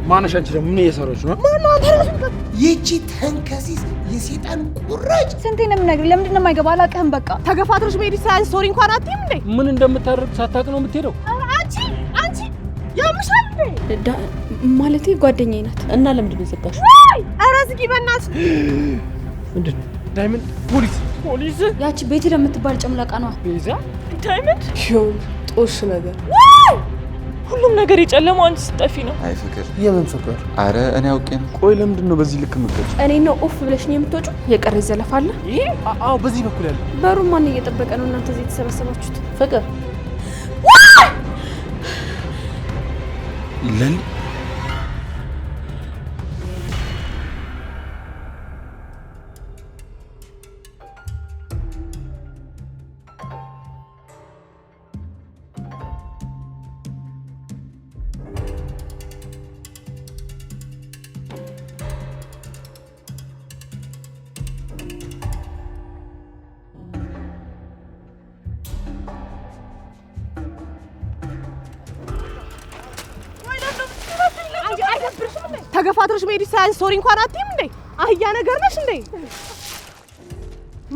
ማነሽ አንቺ ደግሞ ምን እየሰራች ነው? ማነው አንተ? ይቺ ተንከሲስ የሰይጣን ቁራጭ ስንቴ ነው የምነግርህ? ለምንድን ነው የማይገባ? አላውቅህም። በቃ ተገፋትሮሽ መሄድ ሳይንስ ስቶሪ እንኳን አትይም እንዴ? ምን እንደምታደርግ ሳታውቅ ነው የምትሄደው? አንቺ ያምሻል እንዴ? ማለቴ ጓደኛዬ ናት። እና ለምንድን ነው የዘጋሽው? ኧረ ዝጊ በእናትሽ። ምንድን ነው? ዳይመንድ ፖሊስ ያቺ ቤቲ ለምትባል ጨምላቃ ነዋ። ቤዛ ዳይመንድ ይሁን ጦሽ ነገር ሁሉም ነገር የጨለመው አንቺ ስጠፊ ነው። አይ ፍቅር፣ የምን ፍቅር? አረ እኔ አውቄ ነው። ቆይ ለምንድን ነው በዚህ ልክ የምትገጭ? እኔ ነው ኦፍ ብለሽ ነው የምትወጪው? የቀረ ዘለፋለ? ይሄ አዎ፣ በዚህ በኩል ያለ በሩ ማን እየጠበቀ ነው? እናንተ እዚህ የተሰበሰባችሁት? ፍቅር ለሊ ተገፋትሮሽ መሄድ ሳይንስ ስቶሪ እንኳን አትይም እንዴ? አህያ ነገር ነሽ እንዴ?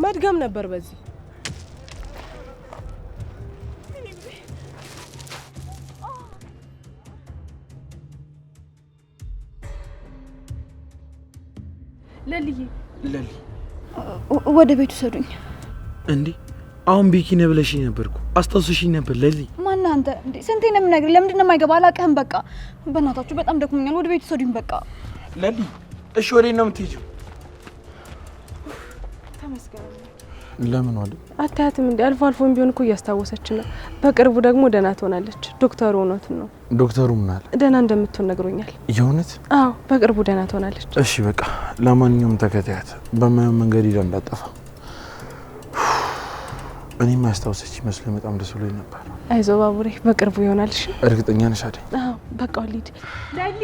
መድገም ነበር በዚህ። ለልዬ ወደ ቤቱ ሰዱኝ። እንዴ አሁን ቢኪ ነው ብለሽኝ ነበርኩ። አስታውሰሽኝ ነበር ለሊ። ማን አንተ? እንዴ ስንቴ ነው የምነግርህ? ለምንድን ነው የማይገባ? አላውቅህም። በቃ በእናታችሁ በጣም ደክሞኛል። ወደ ቤቱ ሰዱኝ በቃ። ለሊ እሺ፣ ወዴት ነው የምትሄጂው? ተመስገን። ለምን ወደ አታያትም እንዴ? አልፎ አልፎም ቢሆን እኮ እያስታወሰች ነው። በቅርቡ ደግሞ ደህና ትሆናለች። ዶክተሩ እውነቱን ነው። ዶክተሩ ምን አለ? ደህና እንደምትሆን ነግሮኛል። የእውነት? አዎ በቅርቡ ደህና ትሆናለች። እሺ በቃ ለማንኛውም ተከታያት፣ በማየው መንገድ ሄዳ እንዳጠፋ። እኔም ያስታወሰች ይመስለኝ በጣም ደስ ብሎኝ ነበር። አይዞህ ባቡሬ፣ በቅርቡ ይሆናል። እሺ እርግጠኛ ነሽ አይደል? አዎ በቃ ልሂድ። ለሊ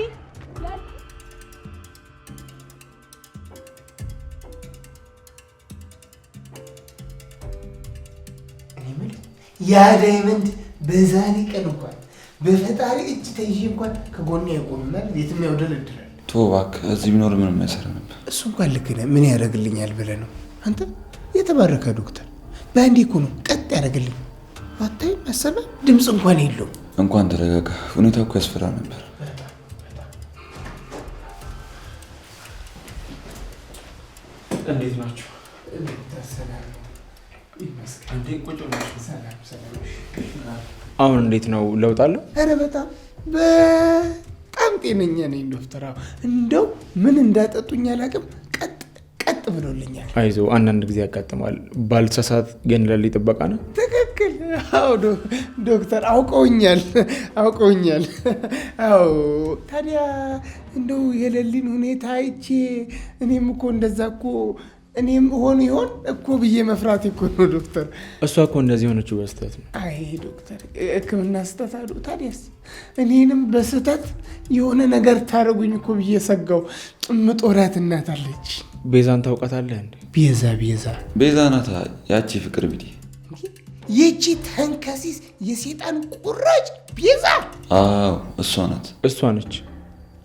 ያ ዳይመንድ በዛሬ ቀን እንኳን በፈጣሪ እጅ ተይዤ እንኳን ከጎኔ አይቆምም። የትም ያውደለድላል። ቶ እባክህ፣ እዚህ ቢኖር ምንም አይሰራ ነበር። እሱ እንኳን ልክ ነህ። ምን ያደርግልኛል ብለህ ነው አንተ? የተባረከ ዶክተር በአንዴ እኮ ነው ቀጥ ያደርግልኝ። አታይም? መሰለ ድምፅ እንኳን የለውም። እንኳን ተረጋጋ። ሁኔታው እኮ ያስፈራ ነበር። እንዴት ናችሁ? አሁን እንዴት ነው? ለውጥ አለው? ኧረ በጣም ጤነኛ ነኝ ዶክተር። እንደው ምን እንዳጠጡኝ አላውቅም። ቀጥ ብሎልኛል። አይዞ፣ አንዳንድ ጊዜ ያጋጥማል። ባልተሳሳት ግን ለሊ ጥበቃ ነው። ትክክል። አዎ ዶክተር አውቀውኛል። አዎ ታዲያ እንደው የለሊን ሁኔታ አይቼ እኔም እኮ እንደዛ እኮ እኔም ሆን ይሆን እኮ ብዬ መፍራት እኮ ነው ዶክተር። እሷ እኮ እንደዚህ ሆነችው በስተት ነው። አይ ዶክተር፣ ሕክምና ስህተት አሉ። ታዲያስ እኔንም በስህተት የሆነ ነገር ታደርጉኝ እኮ ብዬ ሰጋው። ምጦራት እናት አለች። ቤዛን ታውቃታለህ እንዴ? ቤዛ ናታ ያቺ ፍቅር ቢዲ። ይቺ ተንከሲስ የሰይጣን ቁራጭ ቤዛ? አዎ እሷ ናት። እሷ ነች።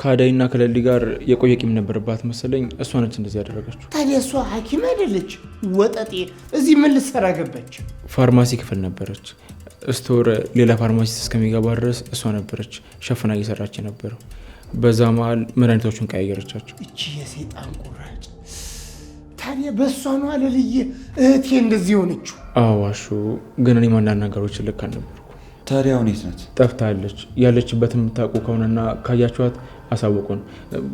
ከአዳይና ከለሊ ጋር የቆየ ቂም ነበረባት መሰለኝ። እሷ ነች እንደዚህ ያደረገችው። ታዲያ እሷ ሐኪም አይደለች? ወጠጤ እዚህ ምን ልትሰራ ገባች? ፋርማሲ ክፍል ነበረች። ስቶር ሌላ ፋርማሲስት እስከሚገባ ድረስ እሷ ነበረች ሸፍና እየሰራች የነበረው። በዛ መሀል መድኃኒቶቹን ቀያየረቻቸው። እቺ የሰይጣን ቁራጭ ታዲያ በእሷ ነው ለልዬ እህቴ እንደዚህ ሆነችው? አዋሹ ግን እኔም አንዳንድ ነገሮችን ልክ አልነበርኩ። ታዲያ ሁኔት ናት? ጠፍታለች። ያለችበትን የምታውቁ ከሆነና ካያችኋት አሳውቁን።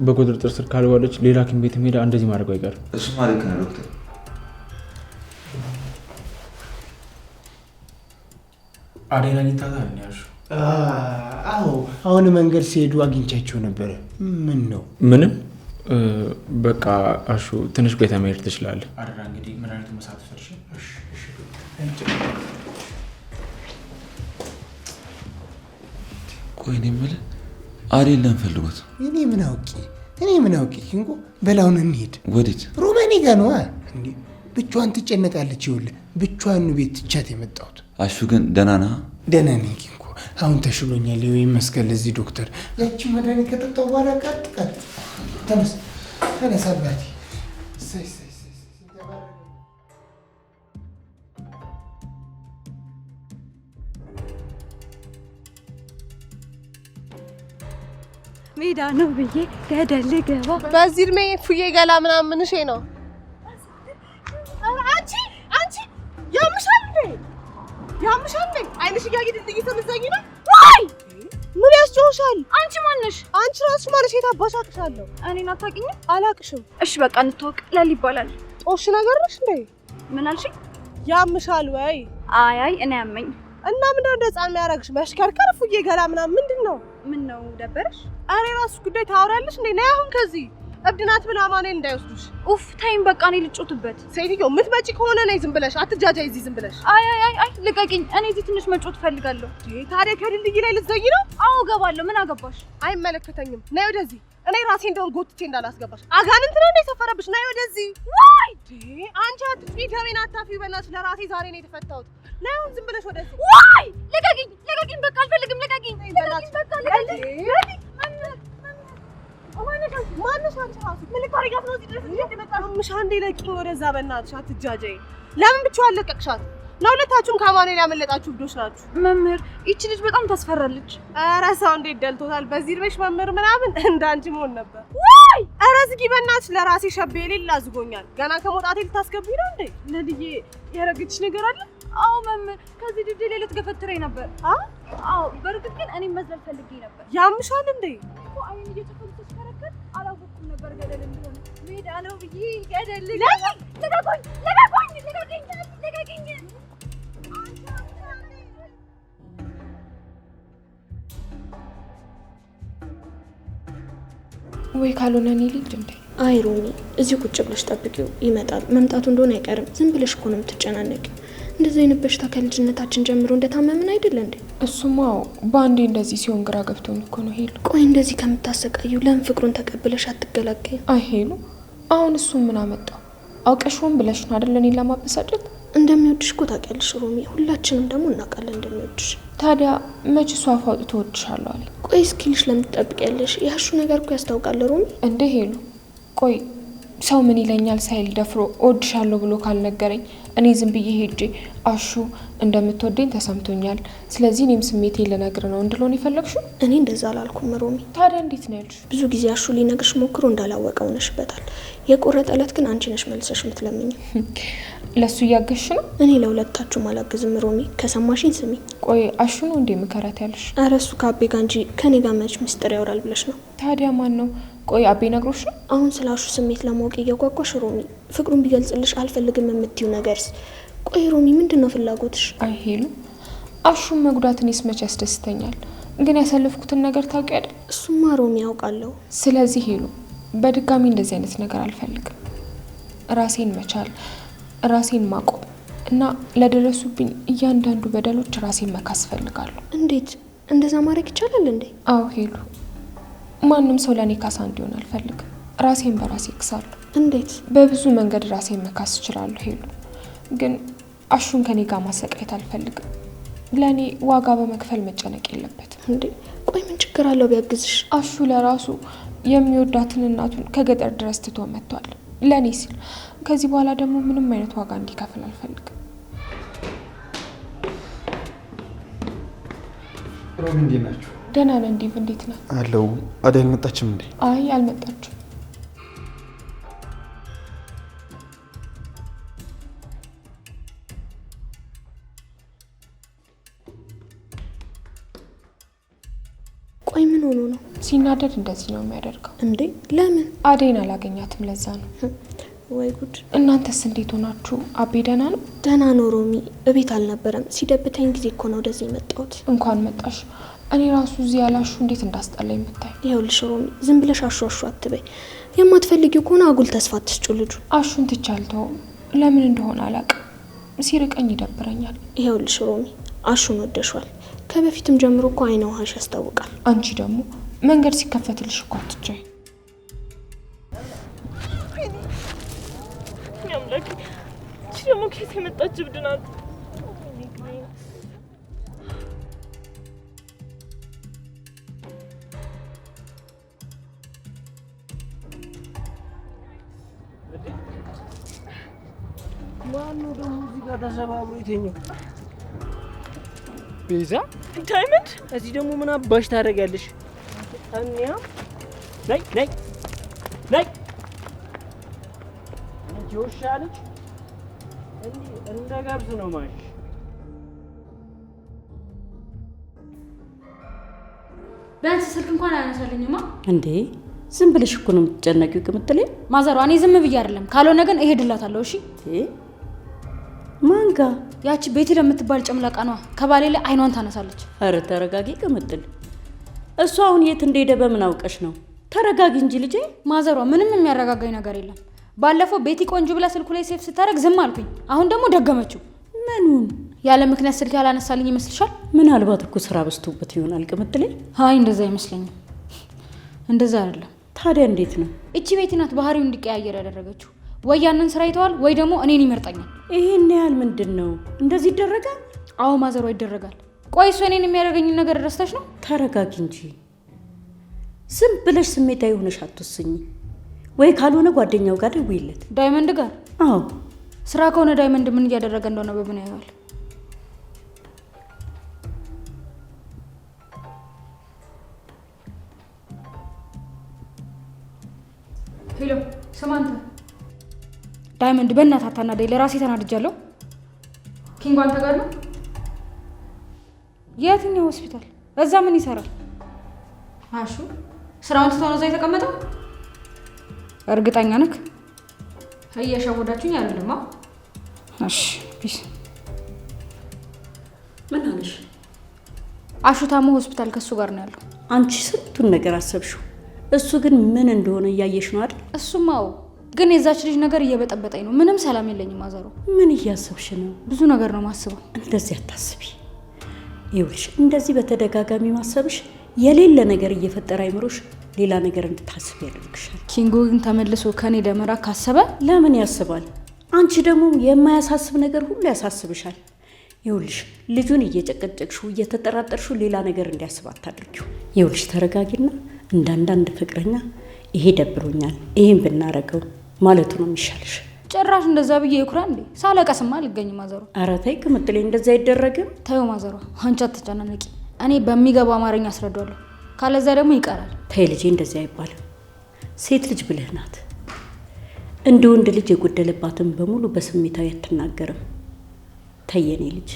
በቁጥጥር ስር ካልዋለች ሌላ ሐኪም ቤት ሄዳ እንደዚህ ማድረጉ አይቀርም። እሱ ማለት ነው ዶክተር። አዳይና ሊታታ ነው ያልሽው? አዎ አሁን መንገድ ሲሄዱ አግኝቻቸው ነበረ። ምን ነው? ምንም በቃ አሹ ትንሽ ቆይታ መሄድ ትችላለህ። አደራ እንግዲህ መድኃኒቱ መሳት ፈርሽ። ቆይ እኔ የምልህ አዴን ፈልጎት? እኔ ምን አውቄ ኪንጎ፣ በላውን እንሂድ። ወዴት? ሮማኔ ጋር ነዋ። እንዴ ብቻዋን ትጨነቃለች። ይኸውልህ ብቻዋን ቤት ትቻት የመጣሁት። አሹ ግን ደህና ነህ? ደህና ነኝ ኪንጎ። አሁን ተሽሎኛል። ይመስገን ለዚህ ዶክተር። ያቺ መድኃኒት ከጠጣሁ በኋላ ቀጥ ተነስ አባቴ። ሜዳ ነው ብዬ ገደል ገባ። በዚህ እድሜ ፉዬ ገላ ምናምን ምንሽ ነው? አንቺ ያምሻል እንዴ? አይንሽ እያየ ድልድይ ተመዛኝ ነው ወይ? ምን ያስጮሻል? አንቺ ማነሽ? አንቺ ራስሽ ማነሽ? የታባሻቅሻለሁ? እኔን አታውቂኝም? አላቅሽም። እሺ በቃ እንተዋወቅ። ለሊ ይባላል። ጦሽ ነገር ነሽ እንዴ? ምን አልሽኝ? ያምሻል ወይ? አይ እኔ ያመኝ እና ምንድነው እንደ ህፃን የሚያደርግሽ? መሽከርከር ፉዬ ገላ ምናምን ምንድን ነው? ምን ነው ደበረሽ? አሬ ራሱ ጉዳይ ታወራለሽ እንዴ? ነይ አሁን ከዚህ እብድናት ብላ ማኔ እንዳይወስዱሽ። ኡፍ ታይም በቃ እኔ ልጮትበት። ሴትዮ የምትመጪ ከሆነ ነይ ዝም ብለሽ አትጃጃይ። እዚህ ዝም ብለሽ አይ ልቀቂኝ። እኔ እዚህ ትንሽ መጮት ፈልጋለሁ። ታዲያ ከድልድይ ላይ ልትዘጊ ነው? አዎ ገባለሁ። ምን አገባሽ? አይመለከተኝም። ነይ ወደዚህ። እኔ ራሴ እንደውን ጎትቼ እንዳላስገባሽ። አጋንንት ነው እንደ ሰፈረብሽ። ነይ ወደዚህ። ዋይ አንቺ አትጥፊ፣ ደሜን አታፊው። በእናትሽ ለራሴ ዛሬ ነው የተፈታሁት። ነይ አሁን ዝም ብለሽ ወደዚህ። ዋይ ልቀቂኝ። በቃ አልፈልግም። ልቀቂኝ በቃ ልቀቂኝ። ማነሽ አንቺ ራሱ? ምን ልታረጊያት ነው እዚህ ድረስ የመጣሽው? ምሽ አንዴ ለቂኝ ወደዛ። በእናትሽ አትጃጃይ። ለምን ብቻዋን ለቀቅሻት? ለሁለታችሁም ከማኔ ያመለጣችሁ ብዶች ናችሁ። መምህር ይቺ ልጅ በጣም ታስፈራለች። ኧረ ሰው እንዴት ደልቶታል። በዚህ እድሜሽ መምህር ምናምን እንዳንቺ መሆን ነበር። ዋይ ኧረ ዝጊ በእናትሽ። ለራሴ ሸቤ የሌለ አዝጎኛል። ገና ከመውጣቴ ልታስገቢኝ ነው እንዴ? ለልዬ ያረገችሽ ነገር አለ? አዎ መምህር፣ ከዚህ ድልድይ ላይ ልትገፈትረኝ ነበር። አዎ በእርግጥ ግን እኔ መዝለል ፈልጌ ነበር። ያምሻል እንዴ? አይን እየጨፈኑ ተሽከረከር አላወኩም ነበር ገደል እንደሆነ። ሜዳ ነው ብዬ ገደል ልቀቁኝ። ወይ ካልሆነ እኔ ልጅ እንዴ? አይ ሮሚ፣ እዚህ ቁጭ ብለሽ ጠብቂው፣ ይመጣል። መምጣቱ እንደሆነ አይቀርም። ዝም ብለሽ እኮ ነው የምትጨናነቂው። እንደዚህ አይነት በሽታ ከልጅነታችን ጀምሮ እንደታመምን አይደል እንዴ? እሱማ በአንዴ እንደዚህ ሲሆን ግራ ገብቶኝ እኮ ነው ሄሉ። ቆይ እንደዚህ ከምታሰቃዩ ለምን ፍቅሩን ተቀብለሽ አትገላገይም? አይ ሄሉ፣ አሁን እሱ ምን አመጣው? አውቀሽውን ብለሽ ነው አይደል እኔን ለማበሳጨት? እንደሚወድሽ እኮ ታውቂያለሽ ሮሚ፣ ሁላችንም ደግሞ እናውቃለን እንደሚወድሽ። ታዲያ መች እሱ አፍ አውጥቶ እወድሻለሁ አለኝ? ቆይ እስኪልሽ ለምን ትጠብቂያለሽ? ያሹ ነገር እኮ ያስታውቃል ሮሚ። እንደ ሄሉ ቆይ ሰው ምን ይለኛል ሳይል ደፍሮ እወድሻለሁ ብሎ ካልነገረኝ እኔ ዝም ብዬ ሄጄ አሹ እንደምትወደኝ ተሰምቶኛል፣ ስለዚህ እኔም ስሜቴ ልነግር ነው እንድሎን የፈለግሽው? እኔ እንደዛ አላልኩም ሮሚ። ታዲያ እንዴት ነው ያልሽ? ብዙ ጊዜ አሹ ሊነግርሽ ሞክሮ እንዳላወቀ ሆነሽበታል። የቆረጠ ዕለት ግን አንቺ ነሽ መልሰሽ የምትለምኝ። ለሱ እያገሽ ነው? እኔ ለሁለታችሁም አላግዝም ሮሚ፣ ከሰማሽኝ ስሚ። ቆይ አሹ ነው እንዴ ምከራት ያልሽ? ኧረ እሱ ከአቤ ጋር እንጂ ከኔ ጋር መች ምስጢር ያወራል ብለሽ ነው? ታዲያ ማን ነው? ቆይ አቤ ነግሮሽ ነው? አሁን ስለ አሹ ስሜት ለማወቅ እያጓጓሽ ሮሚ፣ ፍቅሩን ቢገልጽልሽ አልፈልግም የምትይው ነገርስ? ቆይ ሮሚ ምንድን ነው ፍላጎትሽ? አይ ሄሉ፣ አሹን መጉዳትን መች ያስደስተኛል፣ ግን ያሳለፍኩትን ነገር ታውቂ አይደል? እሱማ ሮሚ ያውቃለሁ። ስለዚህ ሄሉ በድጋሚ እንደዚህ አይነት ነገር አልፈልግም። ራሴን መቻል፣ ራሴን ማቆም እና ለደረሱብኝ እያንዳንዱ በደሎች ራሴን መካስ ፈልጋለሁ። እንዴት እንደዛ ማድረግ ይቻላል እንዴ? አዎ ሄሉ፣ ማንም ሰው ለኔ ካሳ እንዲሆን አልፈልግም። ራሴን በራሴ እክሳለሁ። እንዴት? በብዙ መንገድ ራሴን መካስ እችላለሁ ሄሉ፣ ግን አሹን ከኔ ጋር ማሰቃየት አልፈልግም። ለኔ ዋጋ በመክፈል መጨነቅ የለበትም። እንዴ ቆይ ምን ችግር አለው ቢያግዝሽ? አሹ ለራሱ የሚወዳትን እናቱን ከገጠር ድረስ ትቶ መጥቷል ለኔ ሲል። ከዚህ በኋላ ደግሞ ምንም አይነት ዋጋ እንዲከፍል አልፈልግም። ሮቢ እንዴት ናችሁ? ደህና ነን ዲቭ፣ እንዴት ነህ? አለው። አደይ አልመጣችም እንዴ? አይ አልመጣችም። ቆይ ምን ሆኖ ነው? ሲናደድ እንደዚህ ነው የሚያደርገው። እንዴ ለምን? አደይን አላገኛትም፣ ለዛ ነው። ወይ ጉድ። እናንተስ እንዴት ሆናችሁ? አቤ ደህና ነው? ደህና ነው ሮሚ፣ እቤት አልነበረም። ሲደብተኝ ጊዜ እኮ ነው ወደዚህ የመጣሁት። እንኳን መጣሽ። እኔ ራሱ እዚህ ያላሹ እንዴት እንዳስጠላኝ የምታይ። ይኸውልሽ ሮሚ፣ ዝም ብለሽ አሹ አትበይ። የማትፈልጊው ከሆነ አጉል ተስፋ አትስጩ ልጁ። አሹን ትቻልተው ለምን እንደሆነ አላውቅም፣ ሲርቀኝ ይደብረኛል። ይኸውልሽ ሮሚ፣ አሹን ወደሿል። ከበፊትም ጀምሮ እኮ አይነ ውሃሽ ያስታውቃል። አንቺ ደግሞ መንገድ ሲከፈትልሽ እኮ አትቻይ። ያምላክ እቺ ደግሞ ከየት የመጣች እብድ ናት? ማነው ደግሞ እዚህ ጋር ተሰባብሮ የተኛው? ቤዛ ዳይመንድ፣ እዚህ ደግሞ ምን አባሽ ታደርጊያለሽ? ታንያ ነይ ነይ ነይ አንቺ ውሻ ልጅ እንደ ገብስ ነው ማሽ። ቢያንስ ስልክ እንኳን አያነሳልኝማ። እንዴ ዝም ብለሽ እኮ ነው የምትጨነቂው ቅምጥሌ። ማዘሯ እኔ ዝም ብዬ አይደለም፣ ካልሆነ ግን እሄድላታለሁ። እሺ ማን ጋ? ያቺ ቤቲ ለምትባል ጨምላቃ ነዋ። ከባሌ ላይ አይኗን ታነሳለች። አረ ተረጋጊ ቅምጥል። እሷ አሁን የት እንደሄደ በምን አውቀሽ ነው? ተረጋጊ እንጂ ልጄ። ማዘሯ ምንም የሚያረጋጋኝ ነገር የለም። ባለፈው ቤቲ ቆንጆ ብላ ስልኩ ላይ ሴፍ ስታደርግ ዝም አልኩኝ። አሁን ደግሞ ደገመችው። ምኑን? ያለ ምክንያት ስልክ ያላነሳልኝ ይመስልሻል? ምናልባት እኮ ስራ በዝቶበት ይሆናል ቅምጥሌ። አይ እንደዛ አይመስለኝም። እንደዛ አይደለም። ታዲያ እንዴት ነው? እቺ ቤቲ ናት ባህሪው እንዲቀያየር ያደረገችው። ወይ ያንን ስራ ይተዋል ወይ ደግሞ እኔን ይመርጠኛል። ይሄን ያህል ምንድን ነው? እንደዚህ ይደረጋል? አዎ ማዘሯ ይደረጋል። ቆይ እሱ እኔን የሚያደርገኝ ነገር ረስተሽ ነው? ተረጋጊ እንጂ ዝም ብለሽ ስሜታዊ ሆነሽ አትወስኝ። ወይ ካልሆነ ጓደኛው ጋር ደውይለት። ዳይመንድ ጋር? አዎ ስራ ከሆነ ዳይመንድ ምን እያደረገ እንደሆነ በምን ያያል? ሄሎ ሰማንታ። ዳይመንድ በእናትህ አታናደኝ፣ ለራሴ ተናድጃለሁ። ኪንጎ አንተ ጋር ነው? የትኛው ሆስፒታል? እዛ ምን ይሰራል? አሹ ስራውን ትቶ ነው እዛ የተቀመጠው? እርግጠኛ ነህ? እየሸወዳችሁኝ አይደለም? እሺ ፒስ። ምን አለሽ? አሹ ታሞ ሆስፒታል ከሱ ጋር ነው ያለው። አንቺ ስንቱን ነገር አሰብሽው፣ እሱ ግን ምን እንደሆነ እያየሽ ነው አይደል? እሱማው ግን የዛች ልጅ ነገር እየበጠበጠኝ ነው። ምንም ሰላም የለኝም። ማዘሩ ምን እያሰብሽ ነው? ብዙ ነገር ነው ማስበው። እንደዚህ አታስቢ። ይኸውልሽ እንደዚህ በተደጋጋሚ ማሰብሽ የሌለ ነገር እየፈጠረ አይምሮሽ ሌላ ነገር እንድታስብ ያደርግሻል። ኪንጎ ግን ተመልሶ ከኔ ደመራ ካሰበ ለምን ያስባል? አንቺ ደግሞ የማያሳስብ ነገር ሁሉ ያሳስብሻል። ይኸውልሽ ልጁን እየጨቀጨቅሽው እየተጠራጠርሽው ሌላ ነገር እንዲያስብ አታድርጊው። ይኸውልሽ ተረጋጊና እንዳንዳንድ ፍቅረኛ ይሄ ደብሮኛል ይሄን ብናረገው ማለቱ ነው የሚሻልሽ። ጭራሽ እንደዛ ብዬ ይኩራ እንዴ? ሳለቀስማ አልገኝም ማዘሩ። ኧረ ተይ ቅምጥሌ እንደዛ አይደረግም። ተይው ማዘሩ፣ አንቺ አትጨናነቂ። እኔ በሚገባ አማርኛ አስረዳዋለሁ። ካለዛ ደግሞ ይቀራል። ተይ ልጄ እንደዚህ አይባልም። ሴት ልጅ ብልህ ናት። እንደ ወንድ ልጅ የጎደለባትን በሙሉ በስሜታዊ አትናገርም። ተይ የኔ ልጅ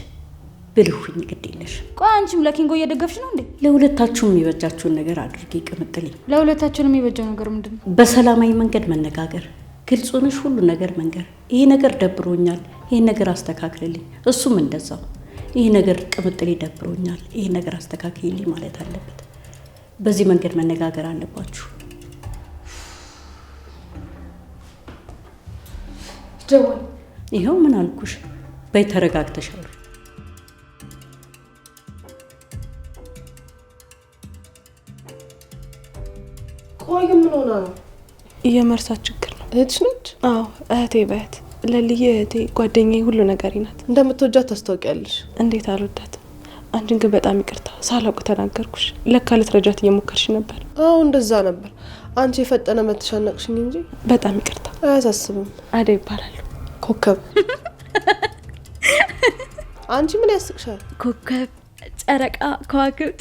ብልህ ሁኚ፣ ግድ የለሽ። ቆይ አንቺም ለኪንጎ እየደገፍሽ ነው እንዴ? ለሁለታችሁም የሚበጃችሁን ነገር አድርጊ ቅምጥሌ። ለሁለታችንም የሚበጀው ነገር ምንድን ነው? በሰላማዊ መንገድ መነጋገር፣ ግልጽ ሆነሽ ሁሉ ነገር መንገር። ይሄ ነገር ደብሮኛል፣ ይሄ ነገር አስተካክልልኝ። እሱም እንደዛው ይሄ ነገር ቅምጥሌ ደብሮኛል፣ ይሄ ነገር አስተካክልልኝ ማለት አለበት። በዚህ መንገድ መነጋገር አለባችሁ። ደወል። ይኸው ምን አልኩሽ? በይ ተረጋግተሻል። ቆይ ግን ምን ሆና ነው? የመርሳት ችግር ነው። እህትሽ ነች? አዎ እህቴ በእህት ለልዬ እህቴ ጓደኛዬ ሁሉ ነገሬ ናት። እንደምትወጃት ታስታውቂያለሽ። እንዴት አልወዳትም? አንቺን ግን በጣም ይቅርታ ሳላውቅ ተናገርኩሽ። ለካ ልትረጃት እየሞከርሽ ነበር። አዎ እንደዛ ነበር። አንቺ የፈጠነ መተሻነቅሽኝ እንጂ። በጣም ይቅርታ። አያሳስብም። አደይ ይባላል። ኮከብ። አንቺ ምን ያስቅሻል? ኮከብ፣ ጨረቃ፣ ከዋክብት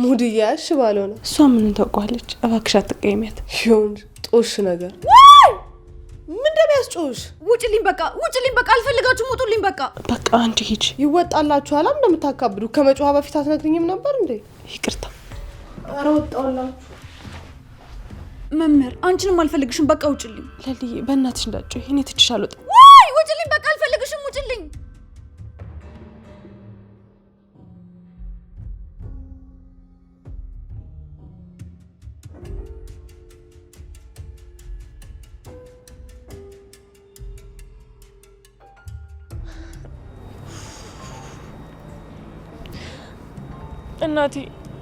ሙድያሽ ባልሆነ እሷ ምን ታውቋለች? እባክሽ አትቀይሚያት። ይሁን ጦሽ ነገር ምን እንደሚያስጮሽ? ውጭልኝ፣ በቃ ውጭልኝ፣ በቃ አልፈልጋችሁም፣ ውጡልኝ፣ በቃ በቃ አንቺ ሂጂ። ይወጣላችኋል። እንደምታካብዱ ከመጮሃ በፊት አትነግሪኝም ነበር እንዴ? ይቅርታ። ኧረ ወጣውላችሁ። መምህር አንቺንም አልፈልግሽም፣ በቃ ውጭልኝ። ለልዬ በእናትሽ እንዳትጮይ፣ እኔ ትችሻለሁ። ወይ ውጭልኝ፣ በቃ አልፈልግሽም፣ ውጭልኝ። እናቴ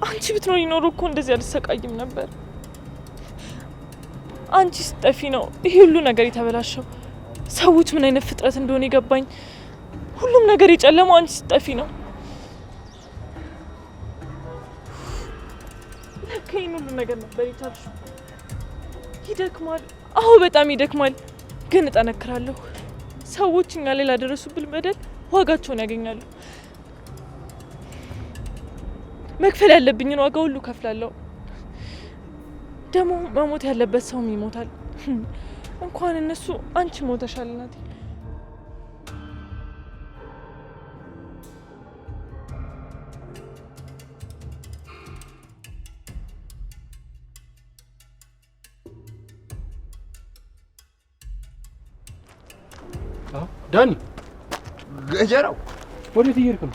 አንቺ ብትኖሪ ኖሮ እኮ እንደዚህ አልሰቃይም ነበር። አንቺ ስጠፊ ነው ይሄ ሁሉ ነገር የተበላሸው። ሰዎች ምን አይነት ፍጥረት እንደሆነ የገባኝ። ሁሉም ነገር የጨለመው አንቺ ስጠፊ ነው። ለከኝ ሁሉ ነገር ነበር የቻልሽው። ይደክማል፣ አዎ በጣም ይደክማል፣ ግን እጠነክራለሁ። ሰዎች እኛ ላይ ላደረሱብን በደል ዋጋቸውን ያገኛሉ። መክፈል ያለብኝን ዋጋ ሁሉ ከፍላለሁ። ደግሞ መሞት ያለበት ሰውም ይሞታል። እንኳን እነሱ አንቺ ሞተሻል እናቴ። ዳኒ ገጀራው ወዴት እየሄድክ ነው?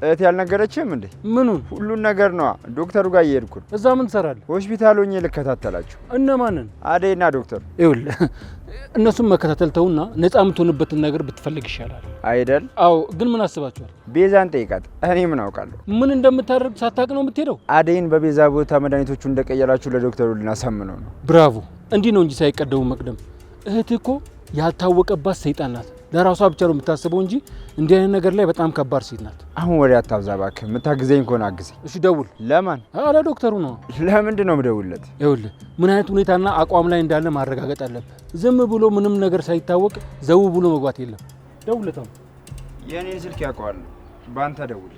እህት ያልነገረችህም እንዴ? ምኑን? ሁሉን ነገር ነዋ። ዶክተሩ ጋር እየሄድኩ ነው። እዛ ምን ትሰራለህ? ሆስፒታል ሆኜ ልከታተላችሁ። እነማንን? አደይና ዶክተሩ። ይኸውልህ እነሱም መከታተል ተውና ነፃ የምትሆንበትን ነገር ብትፈልግ ይሻላል አይደል? አዎ። ግን ምን አስባችኋል? ቤዛን ጠይቃት። እኔ ምን አውቃለሁ? ምን እንደምታደርግ ሳታውቅ ነው የምትሄደው? አደይን በቤዛ ቦታ መድኃኒቶቹ እንደቀየራችሁ ለዶክተሩ ልናሳምነው ነው። ብራቮ! እንዲህ ነው እንጂ ሳይቀደሙ መቅደም። እህትህ እኮ ያልታወቀባት ሰይጣን ናት። ለራሷ ብቻ ነው የምታስበው እንጂ እንዲህ አይነት ነገር ላይ በጣም ከባድ ሴት ናት። አሁን ወሬ አታብዛ እባክህ። የምታግዘኝ ከሆነ አግዘኝ። እሺ ደውል። ለማን? ለዶክተሩ ነው። ለምንድን ነው የምደውልለት? ይኸውልህ ምን አይነት ሁኔታና አቋም ላይ እንዳለ ማረጋገጥ አለብህ። ዝም ብሎ ምንም ነገር ሳይታወቅ ዘው ብሎ መግባት የለም። ደውልለት። የእኔን ስልክ ያውቀዋል። በአንተ ደውል።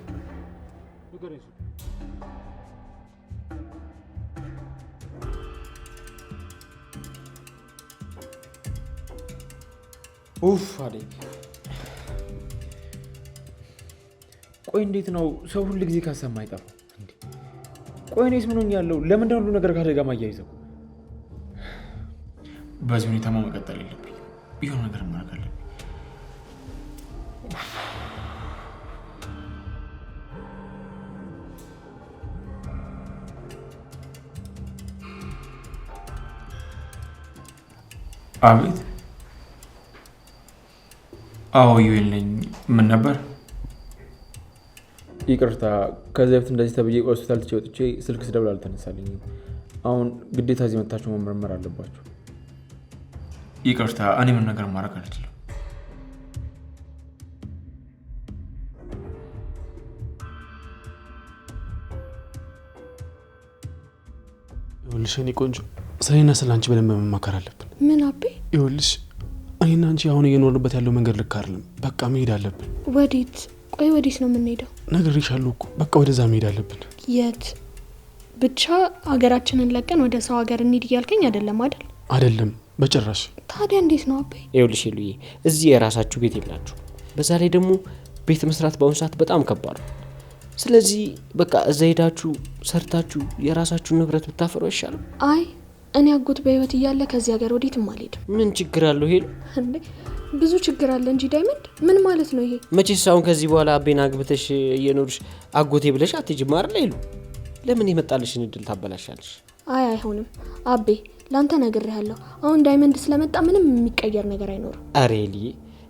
ኡፍ አደይ፣ ቆይ እንዴት ነው ሰው ሁሉ ጊዜ ካሰማ አይጠፋው እንዴ? ቆይ እኔስ ምን ሆኛለሁ? ለምን ሁሉ ነገር ከአደጋ ማያይዘው? በዚህ ሁኔታማ መቀጠል የለብኝ። የሆነ ነገር ማድረግ አለብኝ። አቤት። አዎ ዩኤል ነኝ። ምን ነበር? ይቅርታ፣ ከዚህ በፊት እንደዚህ ተብዬ ሆስፒታል ትቼ ወጥቼ ስልክ ስደውል አልተነሳልኝም። አሁን ግዴታ እዚህ መታችሁ መመርመር አለባችሁ። ይቅርታ፣ እኔ ምን ነገር ማድረግ አልችልም። ይኸውልሽ እኔ ቆንጆ፣ ስለኔና ስለ አንቺ በደንብ መማከር አለብን። ምን አቤ? ይኸውልሽ እኔና አንቺ አሁን እየኖርንበት ያለው መንገድ ልክ አይደለም። በቃ መሄድ አለብን። ወዴት? ቆይ ወዴት ነው የምንሄደው? ነግሬሻለሁ እኮ በቃ ወደዛ መሄድ አለብን። የት? ብቻ ሀገራችንን ለቀን ወደ ሰው ሀገር እንሂድ እያልከኝ አይደለም አይደል? አይደለም በጭራሽ። ታዲያ እንዴት ነው አቤ? ይኸውልሽ ሉዬ፣ እዚህ የራሳችሁ ቤት የላችሁ። በዛ ላይ ደግሞ ቤት መስራት በአሁኑ ሰዓት በጣም ከባድ ነው። ስለዚህ በቃ እዛ ሄዳችሁ ሰርታችሁ የራሳችሁን ንብረት ብታፈሩ አይሻልም? አይ እኔ አጎት በህይወት እያለ ከዚህ ሀገር ወዴትም አልሄድም። ምን ችግር አለው ሄሉ? እንዴ ብዙ ችግር አለ እንጂ ዳይመንድ፣ ምን ማለት ነው ይሄ? መቼስ አሁን ከዚህ በኋላ አቤን አግብተሽ እየኖርሽ አጎቴ ብለሽ አትሄጂም አይደል ሄሉ? ለምን የመጣልሽን እድል ታበላሻለሽ? አይ አይሆንም አቤ፣ ላንተ ነግሬሃለሁ። አሁን ዳይመንድ ስለመጣ ምንም የሚቀየር ነገር አይኖርም። አሬ ሄልዬ፣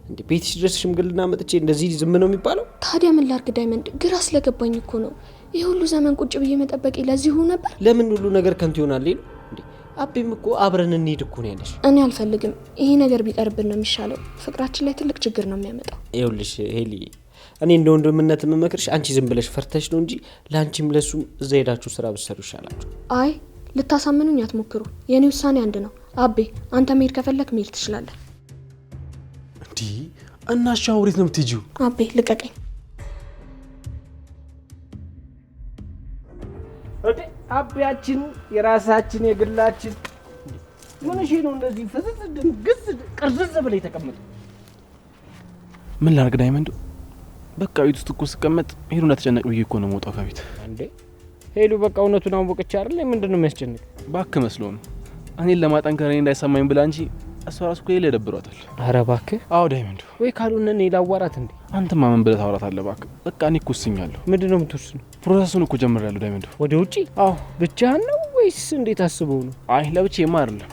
እንዴ ቤትሽ ድረስ ሽምግልና መጥቼ እንደዚህ ዝም ነው የሚባለው? ታዲያ ምን ላርግ ዳይመንድ? ግራ ስለገባኝ እኮ ነው። ይሄ ሁሉ ዘመን ቁጭ ብዬ መጠበቄ ለዚሁ ነበር? ለምን ሁሉ ነገር ከንቱ ይሆናል ሄሉ? እንዴ አቤም እኮ አብረን እንሂድ እኮ ነው ያለሽ። እኔ አልፈልግም። ይሄ ነገር ቢቀርብን ነው የሚሻለው። ፍቅራችን ላይ ትልቅ ችግር ነው የሚያመጣው። ይኸውልሽ ሄልዬ፣ እኔ እንደ ወንድምነት የምመክርሽ አንቺ ዝም ብለሽ ፈርተሽ ነው እንጂ ለአንቺም ለሱም እዛ ሄዳችሁ ስራ ብትሰሩ ይሻላችሁ። አይ ልታሳምኑኝ አትሞክሩ። የኔ ውሳኔ አንድ ነው። አቤ አንተ መሄድ ከፈለክ መሄድ ትችላለህ። እንዲህ እናሻ ወዴት ነው የምትሄጂው? አቤ ልቀቀኝ። እንዴ አቤያችን የራሳችን የግላችን ምን እሺ ነው እንደዚህ ፍዝዝ ግዝ ቅርዝዝ ብለህ ተቀመጥ። ምን ላድርግ ዳይመንድ? በቃ ቤት ውስጥ እኮ ስቀመጥ ሄሉ እንዳትጨነቅ ብዬ እኮ ነው የምወጣው ከቤት። እንዴ ሄሉ በቃ እውነቱን አወቀች አይደል? ምንድን ነው የሚያስጨንቅ? እባክህ መስሎ ነው እኔን ለማጠንከር እኔ እንዳይሰማኝ ብላ እንጂ እሷ ራሱ እኮ ሌላ ደብሯታል። ኧረ እባክህ። አዎ ዳይመንድ፣ ወይ ካልሆነ እኔ ላዋራት እንዴ? አንተማ ምን ብለህ ታወራታለህ? እባክህ በቃ እኔ እኮ ወስኛለሁ። ምንድን ነው የምትወስነው? ፕሮሰሱን እኮ ጀምሬያለሁ ዳይመንድ። ወደ ውጪ? አዎ። ብቻህን ነው ወይስ እንዴት አስበው ነው? አይ ለብቻዬማ አይደለም፣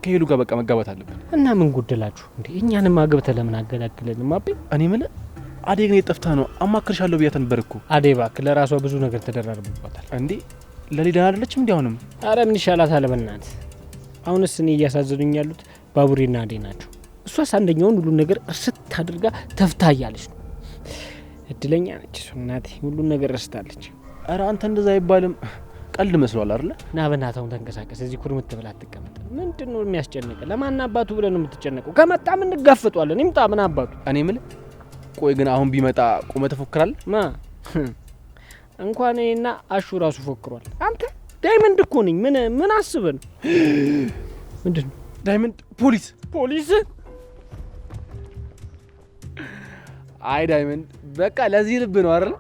ከሄሉ ጋር በቃ መጋባት አለብን። እና ምን ጎደላችሁ እንዴ? እኛንም አግብተህ ለምን አገላግለንም? አቤ እኔ ምን አደይ ግን የጠፍታ ነው አማክርሻለሁ ብያት ነበር እኮ። አደይ እባክህ ለራሷ ብዙ ነገር ተደራርቦባታል። እንዴ ለሌላ አይደለችም እንዴ? አሁንም አረ ምን ይሻላታል በእናትህ። አሁንስ እኔ እያሳዘኑኝ ያሉት ባቡሬና አደይ ናቸው። እሷስ አንደኛውን ሁሉን ነገር እርስት አድርጋ ተፍታ እያለች ነው። እድለኛ ነች እሱ እናቴ፣ ሁሉን ነገር ረስታለች። አረ አንተ እንደዛ አይባልም። ቀልድ መስሏል አይደል? ና በእናትህ ተንቀሳቀስ። እዚህ ኩርምት ብለህ አትቀመጥ። ምንድነው የሚያስጨንቅ? ለማን አባቱ ብለህ ነው የምትጨነቀው? ከመጣ ምን እንጋፈጧለን? ይምጣ ምን አባቱ። እኔ የምልህ ቆይ ግን አሁን ቢመጣ ቁመህ ትፎክራለህ? እንኳን እኔና አሹ ራሱ ፎክሯል። አንተ ዳይመንድ እኮ ነኝ። ምን አስበህ ነው? ምንድነው ዳይመንድ? ፖሊስ? አይ ዳይመንድ በቃ ለዚህ ልብ ነው አይደል?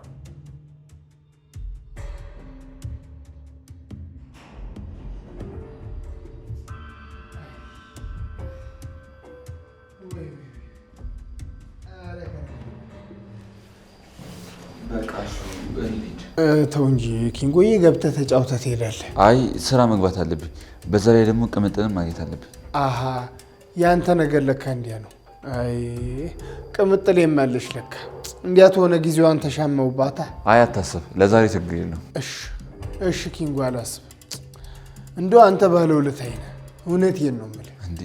ተው እንጂ ኪንጎዬ፣ ገብተህ ተጫውተህ ትሄዳለህ። አይ ስራ መግባት አለብኝ። በዛ ላይ ደግሞ ቅምጥልን ማግኘት አለብኝ። አሀ ያንተ ነገር ለካ እንዲያ ነው። አይ ቅምጥል የማለሽ ለካ እንዲያት ሆነ ጊዜዋን ተሻመውባታ። አይ አታስብ፣ ለዛሬ ችግር የለም። እሺ ኪንጎ አላስብ። እንደው አንተ ባለውለታዬ ነህ። እውነቴን ነው የምልህ። እንዴ